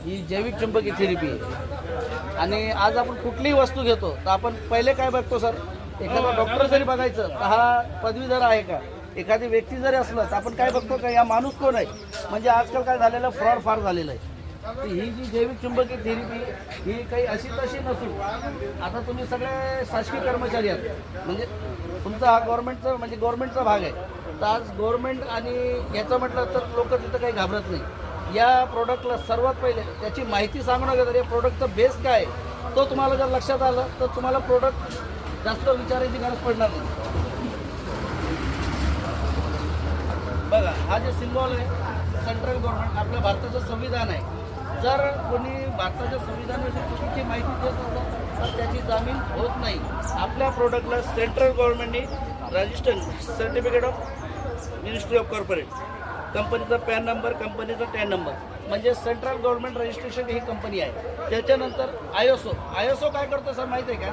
ही जैविक चुंबकीय थेरपी आहे आणि आज आपण कुठलीही वस्तू घेतो तर आपण पहिले काय बघतो सर, एखादा डॉक्टर जरी बघायचं तर हा पदवीधर आहे का, एखादी व्यक्ती जरी असलं तर आपण काय बघतो का या माणूस कोण आहे. म्हणजे आजकाल काय झालेलं, फ्रॉड फार झालेलं आहे. तर ही जी जैविक चुंबकीय थेरपी ही काही अशी तशी नसून आता तुम्ही सगळे शासकीय कर्मचारी आहात, म्हणजे तुमचा हा गव्हर्नमेंटचा भाग आहे. तर आज गव्हर्नमेंट आणि याचं म्हटलं तर लोक तिथं काही घाबरत नाही. या प्रोडक्टला सर्वात पहिले त्याची माहिती सांगणं गेलं तर या प्रोडक्टचा बेस काय आहे तो तुम्हाला जर लक्षात आलं तर तुम्हाला प्रोडक्ट जास्त विचारायची गरज पडणार नाही. बघा हा जे सिम्बॉल आहे सेंट्रल गव्हर्नमेंट आपल्या भारताचं संविधान आहे. जर कोणी भारताच्या संविधानाविषयी चुकीची माहिती देत असेल तर त्याची जामीन होत नाही. आपल्या प्रोडक्टला सेंट्रल गव्हर्नमेंटने register certificate of ministry of corporate, कंपनीचा पॅन नंबर, कंपनीचा टॅन नंबर, म्हणजे सेंट्रल गव्हर्नमेंट रजिस्ट्रेशन ही कंपनी आहे. त्याच्यानंतर आयएसओ काय करतो सर माहीत आहे का,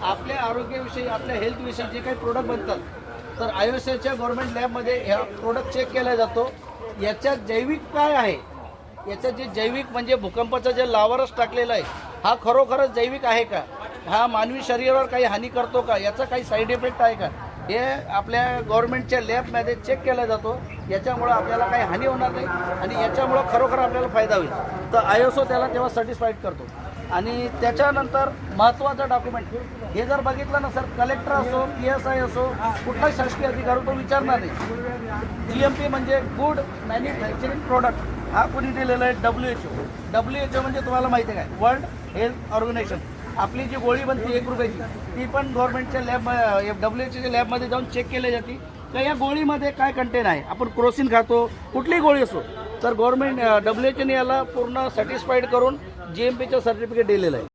आपल्या आरोग्याविषयी आपल्या हेल्थविषयी जे काही प्रोडक्ट बनतात तर आयएसओच्या गव्हर्नमेंट लॅबमध्ये ह्या प्रोडक्ट चेक केला जातो. याच्यात जैविक काय आहे, याचं जे जैविक म्हणजे भूकंपाचं जे लावारस टाकलेलं आहे हा खरोखरच जैविक आहे का, हा मानवी शरीरावर काही हानी करतो का, याचा काही साईड इफेक्ट आहे का, हे आपल्या गव्हर्नमेंटच्या लॅबमध्ये चेक केला जातो. याच्यामुळं आपल्याला काही हानी होणार नाही आणि याच्यामुळं खरोखर आपल्याला फायदा होईल. तर आयएसओ त्याला तेव्हा सर्टिफाईड करतो. आणि त्याच्यानंतर महत्त्वाचं डॉक्युमेंट हे जर बघितलं ना सर, कलेक्टर असो, PSI असो, कुठलाही शासकीय अधिकारी तो विचारणार नाही. GMP म्हणजे गुड मॅन्युफॅक्चरिंग प्रोडक्ट हा कोणी दिलेला आहे, WHO म्हणजे तुम्हाला माहिती आहे काय, वर्ल्ड हेल्थ ऑर्गनायझेशन. आपली जी गोळी बनते 1 रुपयाची ती पण गव्हर्नमेंटच्या लॅब WHO लॅबमध्ये जाऊन चेक केली जाते का या गोळीमध्ये काय कंटेन आहे. आपण क्रोसिन खातो, कुठलीही गोळी असो तर गव्हर्नमेंट WHO याला पूर्ण सॅटिस्फाईड करून GMPचं सर्टिफिकेट दिलेलं आहे.